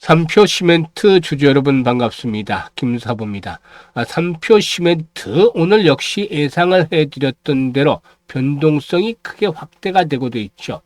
삼표 시멘트 주주 여러분 반갑습니다. 김사부입니다. 삼표 시멘트 오늘 역시 예상을 해드렸던 대로 변동성이 크게 확대가 되고도 있죠.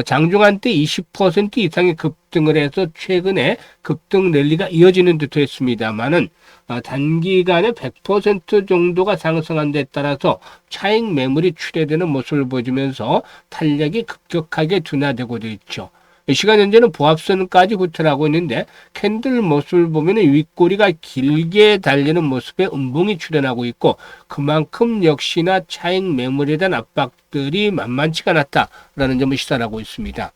장중한 때 20% 이상의 급등을 해서 최근에 급등 랠리가 이어지는 듯 했습니다만은 단기간에 100% 정도가 상승한 데 따라서 차익 매물이 출회되는 모습을 보여주면서 탄력이 급격하게 둔화되고도 있죠. 시간 현재는 보합선까지 구틀하고 있는데 캔들 모습을 보면 윗꼬리가 길게 달리는 모습에 음봉이 출현하고 있고 그만큼 역시나 차익 매물에 대한 압박들이 만만치가 않았다라는 점을 시사하고 있습니다.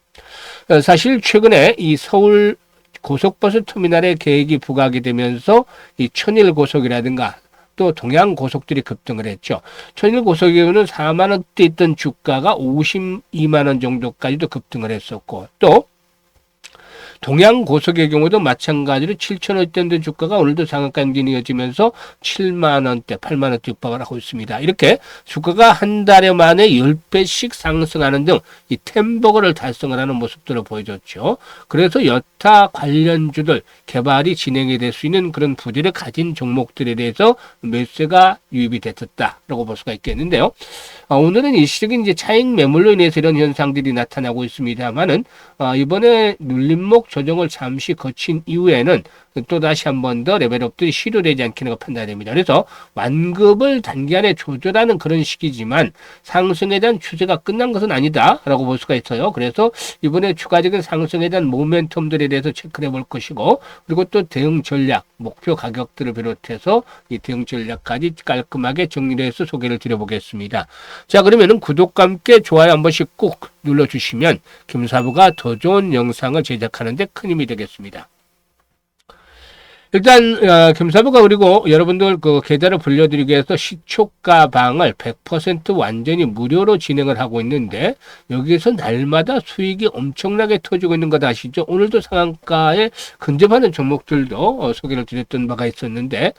사실 최근에 이 서울 고속버스 터미널의 계획이 부각이 되면서 이 천일 고속이라든가 또 동양 고속들이 급등을 했죠. 천일 고속의 경우는 4만 원대 있던 주가가 52만 원 정도까지도 급등을 했었고 또 동양 고속의 경우도 마찬가지로 7천 원대 주가가 오늘도 상한가 이어지면서 7만 원대, 8만 원대 육박을 하고 있습니다. 이렇게 주가가 한 달에 만에 10배씩 상승하는 등 이 템버거를 달성을 하는 모습들을 보여줬죠. 그래서 여타 관련주들 개발이 진행이 될 수 있는 그런 부지를 가진 종목들에 대해서 매수가 유입이 됐었다라고 볼 수가 있겠는데요. 오늘은 일시적인 이제 차익 매물로 인해서 이런 현상들이 나타나고 있습니다만은 이번에 눌림목 조정을 잠시 거친 이후에는 또다시 한 번 더 레벨업들이 시도되지 않겠는가 판단됩니다. 그래서 완급을 단기간에 조절하는 그런 시기지만 상승에 대한 추세가 끝난 것은 아니다라고 볼 수가 있어요. 그래서 이번에 추가적인 상승에 대한 모멘텀들에 대해서 체크를 해볼 것이고 그리고 또 대응 전략, 목표 가격들을 비롯해서 이 대응 전략까지 깔끔하게 정리를 해서 소개를 드려보겠습니다. 자, 그러면은 구독과 함께 좋아요 한 번씩 꼭 눌러주시면 김사부가 더 좋은 영상을 제작하는 데 큰 힘이 되겠습니다. 일단 김사부가 그리고 여러분들 그 계좌를 불려드리기 위해서 시초가 방을 100% 완전히 무료로 진행을 하고 있는데 여기에서 날마다 수익이 엄청나게 터지고 있는 것 아시죠? 오늘도 상한가에 근접하는 종목들도 소개를 드렸던 바가 있었는데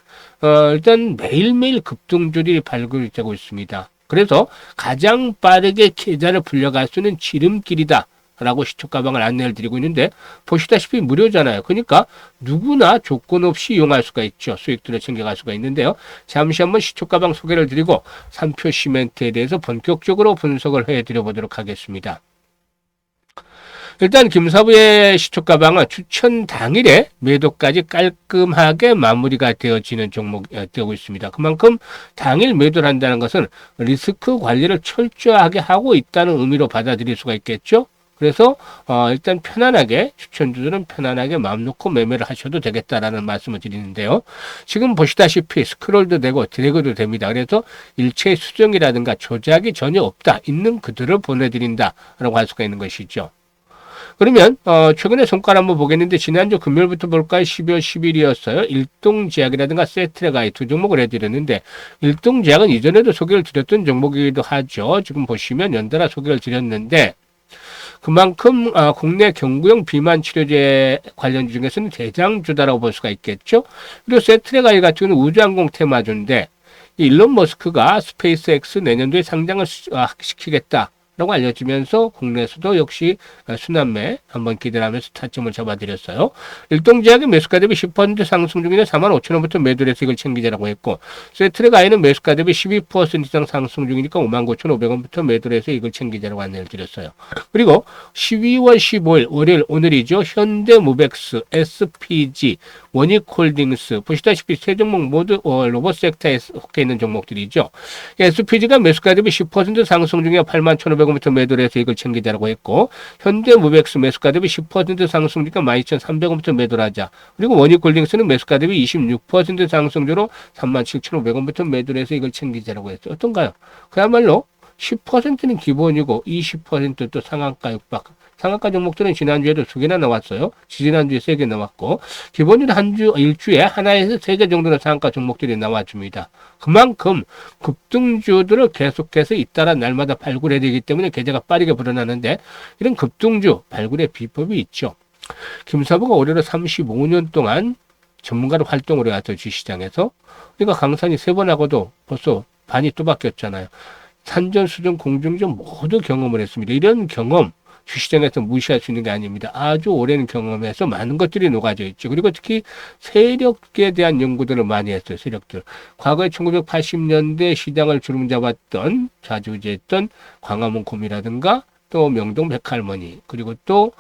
일단 매일매일 급등주들이 발굴되고 있습니다. 그래서 가장 빠르게 계좌를 불려갈 수 있는 지름길이다 라고 시초가방을 안내를 드리고 있는데 보시다시피 무료잖아요. 그러니까 누구나 조건 없이 이용할 수가 있죠. 수익들을 챙겨갈 수가 있는데요. 잠시 한번 시초가방 소개를 드리고 삼표 시멘트에 대해서 본격적으로 분석을 해드려 보도록 하겠습니다. 일단 김사부의 시초가방은 추천 당일에 매도까지 깔끔하게 마무리가 되어지는 종목 되고 있습니다. 그만큼 당일 매도를 한다는 것은 리스크 관리를 철저하게 하고 있다는 의미로 받아들일 수가 있겠죠. 그래서 일단 편안하게 추천주들은 편안하게 마음 놓고 매매를 하셔도 되겠다라는 말씀을 드리는데요. 지금 보시다시피 스크롤도 되고 드래그도 됩니다. 그래서 일체 수정이라든가 조작이 전혀 없다. 있는 그대로 보내드린다라고 할 수가 있는 것이죠. 그러면 최근에 성과를 한번 보겠는데 지난주 금요일부터 볼까요? 12월 10일이었어요. 일동제약이라든가 세트레가이 두 종목을 해드렸는데 일동제약은 이전에도 소개를 드렸던 종목이기도 하죠. 지금 보시면 연달아 소개를 드렸는데 그만큼 국내 경구용 비만 치료제 관련 중에서는 대장주다라고 볼 수가 있겠죠. 그리고 세트레가이 같은 경우는 우주항공 테마주인데 일론 머스크가 스페이스X 내년도에 상장을 시키겠다. 라고 알려지면서 국내에서도 역시 순환매 한번 기대를 하면서 타점을 잡아드렸어요. 일동제약의 매수가 대비 10% 상승 중인데 45,000원부터 매도를 해서 이걸 챙기자라고 했고 세트레가이는 매수가 대비 12% 이상 상승 중이니까 59,500원부터 매도를 해서 이걸 챙기자라고 안내를 드렸어요. 그리고 12월 15일 월요일 오늘이죠. 현대모백스, SPG, 원익홀딩스 보시다시피 세 종목 모두 로봇 섹터에 속해 있는 종목들이죠. SPG가 매수가 대비 10% 상승 중에 81,500원부터 매도를 해서 이걸 챙기자라고 했고 현대모백스 매수가 대비 10% 상승 중에 12,300원부터 매도를 하자. 그리고 원익홀딩스는 매수가 대비 26% 상승주로 37,500원부터 매도를 해서 이걸 챙기자라고 했죠. 어떤가요? 그야말로 10%는 기본이고 20%또 상한가 육박. 상한가 종목들은 지난주에도 2개나 나왔어요. 지난주에 3개 나왔고 기본적으로 일주에 하나에서 3개 정도の상한가 종목들이 나와줍니다. 그만큼 급등주들을 계속해서 잇따라 날마다 발굴해야 되기 때문에 계좌가 빠르게 불어나는데 이런 급등주 발굴의 비법이 있죠. 김사부가 올해로 35년 동안 전문가로 활동을 해왔죠. 주시장에서. 그러니까 강산이 3번 하고도 벌써 반이 또 바뀌었잖아요. 산전수전 공중전 모두 경험을 했습니다. 이런 경험 주시장에서 무시할 수 있는 게 아닙니다. 아주 오랜 경험에서 많은 것들이 녹아져 있죠. 그리고 특히 세력에 대한 연구들을 많이 했어요. 세력들. 과거에 1980년대 시장을 주름잡았던 좌지우지했던 광화문 곰이라든가 또 명동 백할머니 그리고 또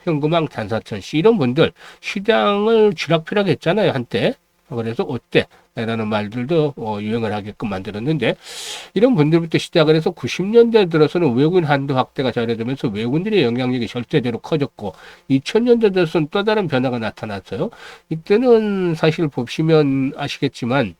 현금왕 단사천 씨 이런 분들 시장을 쥐락펴락 했잖아요. 한때. 그래서 어때? 라는 말들도 유행을 하게끔 만들었는데 이런 분들부터 시작을 해서 90년대 들어서는 외국인 한도 확대가 잘해지면서 외국인들의 영향력이 절대적으로 커졌고 2000년대 들어서는 또 다른 변화가 나타났어요. 이때는 사실 보시면 아시겠지만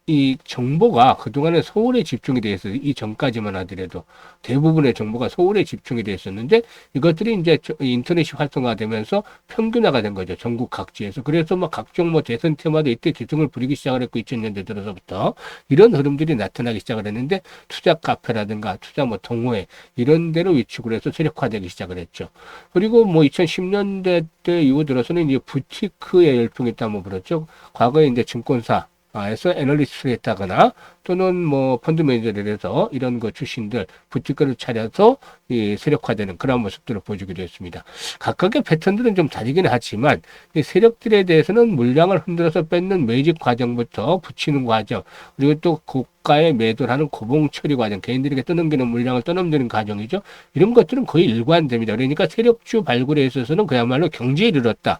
이 정보가 그동안에 서울에 집중이 되어 있어요. 이 전까지만 하더라도 대부분의 정보가 서울에 집중이 되어 있었는데 이것들이 이제 인터넷이 활성화되면서 평균화가 된 거죠. 전국 각지에서. 그래서 뭐 각종 뭐 대선 테마도 이때 뒤통을 부리기 시작을 했고 2000년대 들어서부터 이런 흐름들이 나타나기 시작을 했는데 투자 카페라든가 투자 뭐 동호회 이런 데로 위축을 해서 세력화되기 시작을 했죠. 그리고 뭐 2010년대 때 이후 들어서는 이제 부티크의 열풍이 있다 뭐 그렇죠. 과거에 이제 증권사 에서 애널리스트를 했다거나 또는 뭐 펀드 매니저를 해서 이런 거 출신들 부티크를 차려서 이 세력화되는 그런 모습들을 보여주기도 했습니다. 각각의 패턴들은 좀 다르긴 하지만 이 세력들에 대해서는 물량을 흔들어서 뺏는 매집 과정부터 붙이는 과정 그리고 또 고가에 매도를 하는 고봉 처리 과정 개인들에게 떠넘기는 물량을 떠넘기는 과정이죠. 이런 것들은 거의 일관됩니다. 그러니까 세력주 발굴에 있어서는 그야말로 경지에 이르렀다.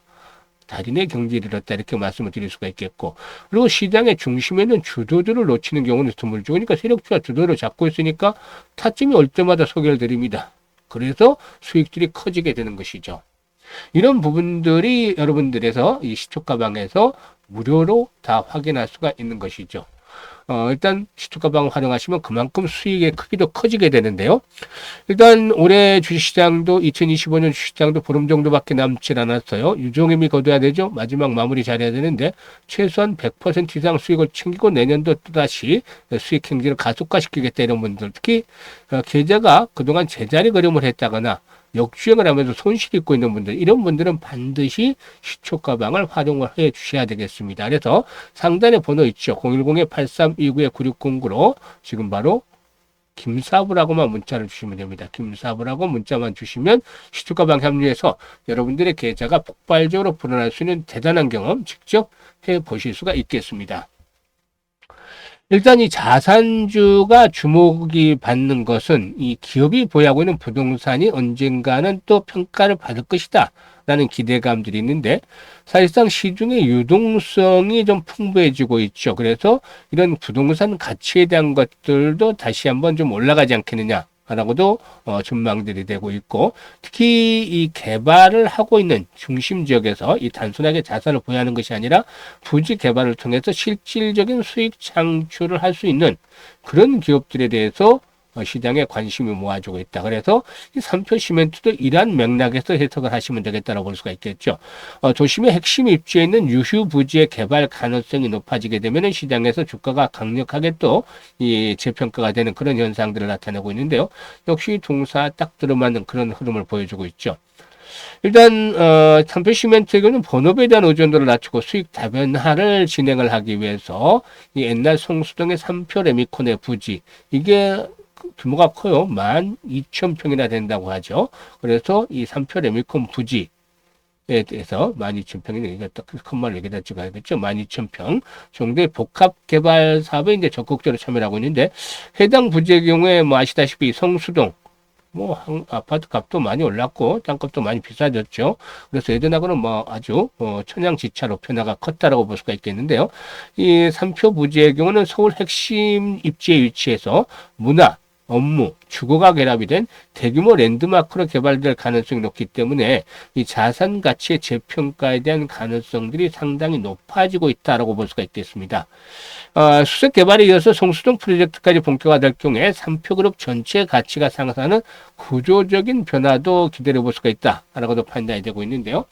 달인의 경지에 이르렀다 이렇게 말씀을 드릴 수가 있겠고 그리고 시장의 중심에는 주도들을 놓치는 경우는 드물죠. 그러니까 세력주가 주도를 잡고 있으니까 타점이 올 때마다 소개를 드립니다. 그래서 수익들이 커지게 되는 것이죠. 이런 부분들이 여러분들에서 이 시초가방에서 무료로 다 확인할 수가 있는 것이죠. 일단 시초가방을 활용하시면 그만큼 수익의 크기도 커지게 되는데요. 일단 올해 주식시장도 2025년 주식시장도 보름 정도밖에 남지 않았어요. 유종임이 거둬야 되죠. 마지막 마무리 잘해야 되는데 최소한 100% 이상 수익을 챙기고 내년도 또다시 수익 행진을 가속화시키겠다 이런 분들 특히 계좌가 그동안 제자리 걸음을 했다거나 역주행을 하면서 손실 입고 있는 분들 이런 분들은 반드시 시초가방을 활용을 해 주셔야 되겠습니다. 그래서 상단에 번호 있죠. 010-8329-9609로 지금 바로 김사부라고만 문자를 주시면 됩니다. 김사부라고 문자만 주시면 시초가방 합류해서 여러분들의 계좌가 폭발적으로 불어날 수 있는 대단한 경험 직접 해 보실 수가 있겠습니다. 일단 이 자산주가 주목이 받는 것은 이 기업이 보유하고 있는 부동산이 언젠가는 또 평가를 받을 것이다 라는 기대감들이 있는데 사실상 시중의 유동성이 좀 풍부해지고 있죠. 그래서 이런 부동산 가치에 대한 것들도 다시 한번 좀 올라가지 않겠느냐 라고도 전망들이 되고 있고 특히 이 개발을 하고 있는 중심 지역에서 이 단순하게 자산을 보유하는 것이 아니라 부지 개발을 통해서 실질적인 수익 창출을 할 수 있는 그런 기업들에 대해서 시장에 관심이 모아지고 있다. 그래서 이 삼표 시멘트도 이러한 맥락에서 해석을 하시면 되겠다라고 볼 수가 있겠죠. 도심의 핵심 입지에 있는 유휴 부지의 개발 가능성이 높아지게 되면 시장에서 주가가 강력하게 또 이 재평가가 되는 그런 현상들을 나타내고 있는데요. 역시 동사 딱 들어맞는 그런 흐름을 보여주고 있죠. 일단 삼표 시멘트의 경우는 본업에 대한 의존도를 낮추고 수익 다변화를 진행을 하기 위해서 이 옛날 성수동의 삼표 레미콘의 부지 이게 규모가 커요. 12,000평이나 된다고 하죠. 그래서 이 삼표 레미콘 부지에 대해서 12,000평이 큰 말을 여기다 찍어야겠죠. 12,000평 정도의 복합 개발 사업에 이제 적극적으로 참여를 하고 있는데 해당 부지의 경우에 뭐 아시다시피 성수동 뭐 아파트 값도 많이 올랐고 땅값도 많이 비싸졌죠. 그래서 예전하고는 뭐 아주 천양지차로 변화가 컸다라고 볼 수가 있겠는데요. 이 삼표 부지의 경우는 서울 핵심 입지에 위치해서 문화 업무, 주거가 결합이 된 대규모 랜드마크로 개발될 가능성이 높기 때문에 이 자산 가치의 재평가에 대한 가능성들이 상당히 높아지고 있다고 볼 수가 있겠습니다. 수색 개발에 이어서 성수동 프로젝트까지 본격화될 경우에 삼표그룹 전체 가치가 상승하는 구조적인 변화도 기대해 볼 수가 있다라고도 판단이 되고 있는데요.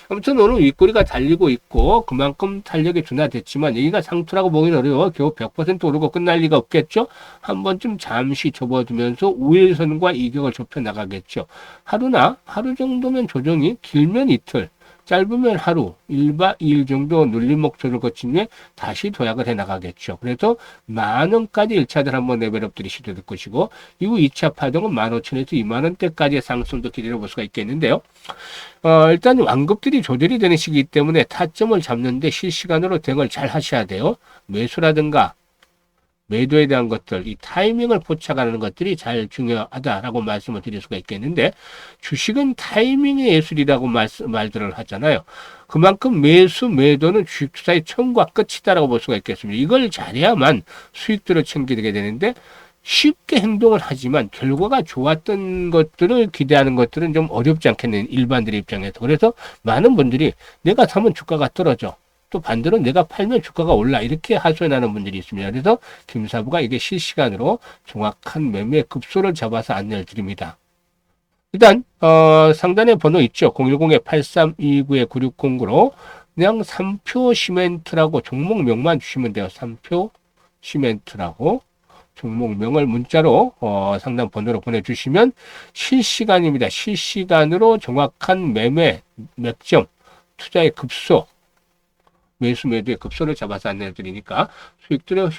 아무튼 오늘 윗꼬리가 달리고 있고 그만큼 탄력이 둔화됐지만 여기가 상투라고 보기는 어려워. 겨우 100% 오르고 끝날 리가 없겠죠. 한 번쯤 잠시 접어두면서 우일선과 이격을 좁혀 나가겠죠. 하루 정도면 조정이 길면 이틀 짧으면 하루, 1박 2일 정도 눌림 목표를 거친 후에 다시 도약을 해 나가겠죠. 그래서 10,000원까지 1차들 한번 레벨업들이 시도될 것이고, 이후 2차 파동은 15,000원에서 20,000원대까지의 상승도 기다려 볼 수가 있겠는데요. 일단 완급들이 조절이 되는 시기이기 때문에 타점을 잡는데 실시간으로 대응을 잘 하셔야 돼요. 매수라든가 매도에 대한 것들, 이 타이밍을 포착하는 것들이 잘 중요하다라고 말씀을 드릴 수가 있겠는데, 주식은 타이밍의 예술이라고 말들을 하잖아요. 그만큼 매수, 매도는 주식 투자의 처음과 끝이다라고 볼 수가 있겠습니다. 이걸 잘해야만 수익들을 챙기게 되는데, 쉽게 행동을 하지만 결과가 좋았던 것들을 기대하는 것들은 좀 어렵지 않겠는 일반들의 입장에서. 그래서 많은 분들이 내가 사면 주가가 떨어져, 또 반대로 내가 팔면 주가가 올라, 이렇게 하소연하는 분들이 있습니다. 그래서 김사부가 이게 실시간으로 정확한 매매 급소를 잡아서 안내를 드립니다. 일단 상단에 번호 있죠. 010-8329-9609로 그냥 3표 시멘트라고 종목명만 주시면 돼요. 3표 시멘트라고 종목명을 문자로 상담 번호로 보내주시면 실시간입니다. 실시간으로 정확한 매매, 맥점, 투자의 급소, 매수, 매도의 급소를 잡아서 안내해 드리니까 수익들을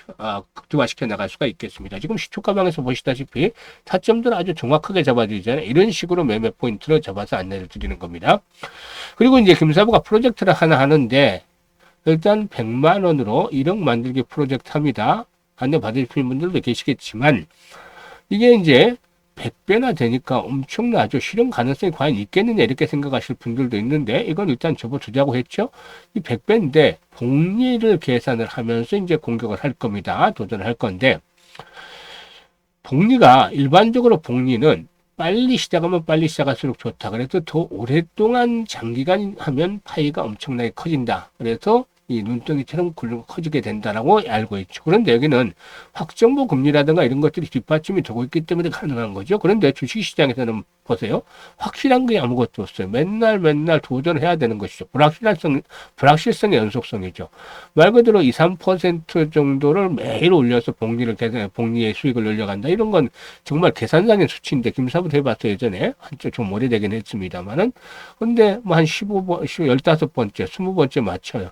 극대화시켜 나갈 수가 있겠습니다. 지금 시초가방에서 보시다시피 타점들을 아주 정확하게 잡아드리잖아요. 이런 식으로 매매 포인트를 잡아서 안내를 드리는 겁니다. 그리고 이제 김사부가 프로젝트를 하나 하는데, 일단 100만 원으로 1억 만들기 프로젝트 합니다. 안내 받으시는 분들도 계시겠지만, 이게 이제 100배나 되니까 엄청나죠. 실현 가능성이 과연 있겠느냐, 이렇게 생각하실 분들도 있는데, 이건 일단 접어두자고 했죠. 이 100배인데 복리를 계산을 하면서 이제 공격을 할 겁니다. 도전을 할 건데, 복리가 일반적으로 복리는 빨리 시작하면 빨리 시작할수록 좋다. 그래서 더 오랫동안 장기간 하면 파이가 엄청나게 커진다. 그래서 이 눈덩이처럼 커지게 된다라고 알고 있죠. 그런데 여기는 확정부 금리라든가 이런 것들이 뒷받침이 되고 있기 때문에 가능한 거죠. 그런데 주식시장에서는 보세요. 확실한 게 아무것도 없어요. 맨날 도전해야 되는 것이죠. 불확실성의 연속성이죠. 말 그대로 2, 3% 정도를 매일 올려서 복리의 수익을 늘려간다. 이런 건 정말 계산상의 수치인데, 김사부터 해봤어요. 예전에. 한쪽 좀 오래되긴 했습니다만은. 근데 뭐 한 15번, 15번째, 20번째 맞춰요.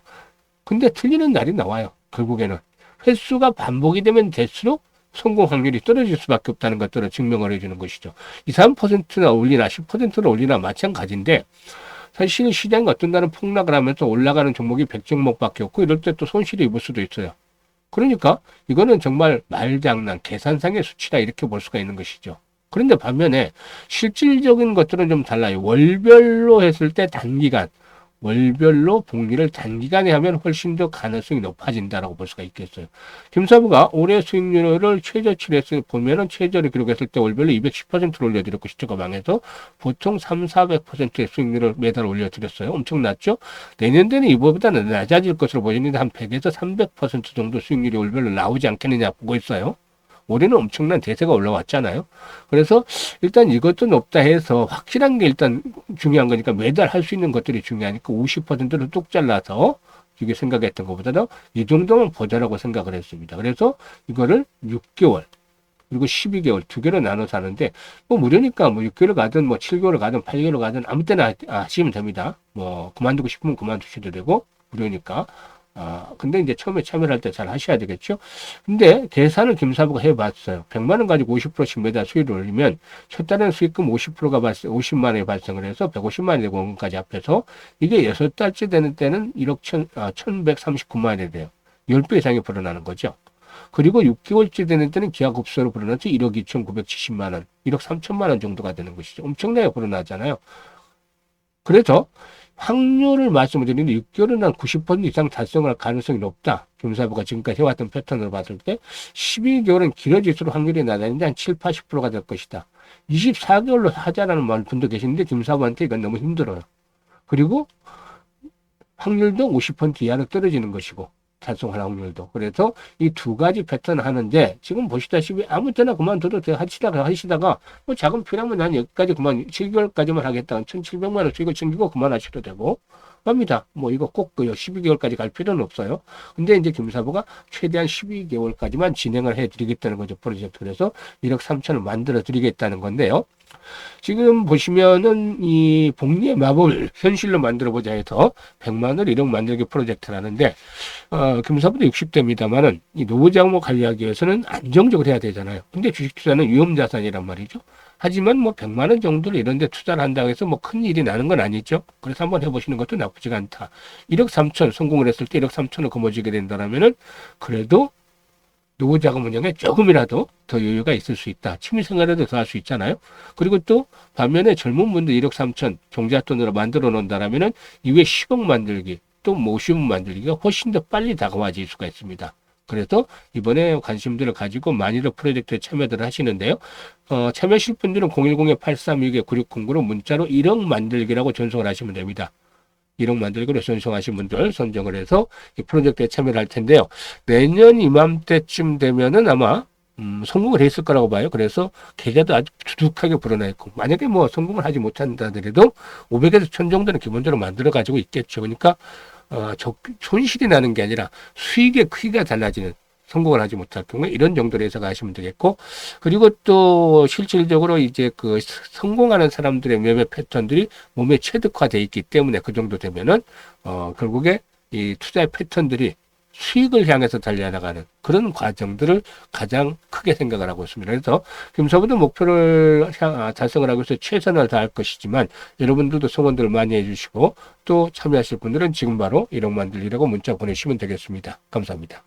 근데 틀리는 날이 나와요. 결국에는. 횟수가 반복이 되면 될수록 성공 확률이 떨어질 수밖에 없다는 것들을 증명을 해주는 것이죠. 2, 3%나 올리나 10%나 올리나 마찬가지인데, 사실 시장이 어떤 날은 폭락을 하면서 올라가는 종목이 100종목밖에 없고, 이럴 때 또 손실을 입을 수도 있어요. 그러니까 이거는 정말 말장난, 계산상의 수치다, 이렇게 볼 수가 있는 것이죠. 그런데 반면에 실질적인 것들은 좀 달라요. 월별로 했을 때 단기간, 월별로 복리를 단기간에 하면 훨씬 더 가능성이 높아진다라고 볼 수가 있겠어요. 김사부가 올해 수익률을 최저치를 보면은 최저를 기록했을 때 월별로 210%를 올려드렸고, 시초가방에서 보통 300~400%의 수익률을 매달 올려드렸어요. 엄청 낮죠? 내년에는 이보다는 낮아질 것으로 보이는데 한 100에서 300% 정도 수익률이 월별로 나오지 않겠느냐 보고 있어요. 올해는 엄청난 대세가 올라왔잖아요. 그래서 일단 이것도 높다 해서 확실한 게 일단 중요한 거니까, 매달 할 수 있는 것들이 중요하니까 50%를 뚝 잘라서 이게 생각했던 것보다는 이 정도만 보자라고 생각을 했습니다. 그래서 이거를 6개월 그리고 12개월 두 개로 나눠서 하는데, 뭐 무료니까 뭐 6개월 가든 뭐 7개월 가든 8개월 가든 아무 때나 하시면 됩니다. 뭐 그만두고 싶으면 그만두셔도 되고, 무료니까. 근데 이제 처음에 참여를 할 때 잘 하셔야 되겠죠. 근데 계산을 김사부가 해봤어요. 100만 원 가지고 50%씩 매달 수익을 올리면 첫 달에는 수익금 50%가 50만 원이 발생을 해서 150만 원이 되고, 원금까지 합해서 이게 6달째 되는 때는 1억 1139만 원이 돼요. 10배 이상이 불어나는 거죠. 그리고 6개월째 되는 때는 기하급수로 불어나서 1억 2,970만 원, 1억 3천만 원 정도가 되는 것이죠. 엄청나게 불어나잖아요. 그래서 확률을 말씀을 드리는데, 6개월은 한 90% 이상 달성할 가능성이 높다. 김사부가 지금까지 해왔던 패턴으로 봤을 때, 12개월은 길어질수록 확률이 낮아지는데 한 7, 80%가 될 것이다. 24개월로 하자라는 분도 계시는데, 김사부한테 이건 너무 힘들어요. 그리고 확률도 50% 이하로 떨어지는 것이고, 달성할 확률도. 그래서 이 두 가지 패턴 하는데, 지금 보시다시피 아무 때나 그만둬도 하시다가 뭐 자금 필요하면 난 여기까지 그만 7개월까지만 하겠다. 1,700만 원 수익을 챙기고 그만하셔도 되고, 합니다. 뭐 이거 꼭 12개월까지 갈 필요는 없어요. 근데 이제 김사부가 최대한 12개월까지만 진행을 해드리겠다는 거죠. 프로젝트를 해서 1억 3천을 만들어 드리겠다는 건데요. 지금 보시면은 이 복리의 마법을 현실로 만들어 보자 해서 100만을 1억 만들기 프로젝트라는데, 김사부도 60대입니다만은 이 노후자금 관리하기 위해서는 안정적으로 해야 되잖아요. 근데 주식 투자는 위험자산이란 말이죠. 하지만 뭐 100만 원 정도를 이런 데 투자를 한다고 해서 뭐 큰 일이 나는 건 아니죠. 그래서 한번 해보시는 것도 나쁘지가 않다. 1억 3천 성공을 했을 때 1억 3천을 거머쥐게 된다면은 그래도 노후자금 운영에 조금이라도 더 여유가 있을 수 있다. 취미생활에도 더 할 수 있잖아요. 그리고 또 반면에 젊은 분들 1억 3천 종잣돈으로 만들어 놓는다라면은 이후에 10억 만들기 또 뭐 50억 만들기가 훨씬 더 빨리 다가와질 수가 있습니다. 그래서 이번에 관심들을 가지고 많이들 프로젝트에 참여들 하시는데요. 참여하실 분들은 010-8362-9609로 문자로 1억 만들기라고 전송을 하시면 됩니다. 1억 만들기로 전송하신 분들 선정을 해서 이 프로젝트에 참여를 할 텐데요. 내년 이맘때쯤 되면은 아마 성공을 했을 거라고 봐요. 그래서 계좌도 아주 두둑하게 불어나 있고, 만약에 뭐 성공을 하지 못한다 하더라도 500에서 1000 정도는 기본적으로 만들어 가지고 있겠죠. 그러니까 손실이 나는 게 아니라 수익의 크기가 달라지는, 성공을 하지 못할 경우에 이런 정도로 해석을 하시면 되겠고, 그리고 또 실질적으로 이제 그 성공하는 사람들의 매매 패턴들이 몸에 체득화돼 있기 때문에 그 정도 되면은 결국에 이 투자의 패턴들이 수익을 향해서 달려나가는 그런 과정들을 가장 크게 생각을 하고 있습니다. 그래서 김서부도 목표를 달성을 하고 있어 최선을 다할 것이지만, 여러분들도 성원들 많이 해주시고 또 참여하실 분들은 지금 바로 1억 만들기라고 문자 보내시면 되겠습니다. 감사합니다.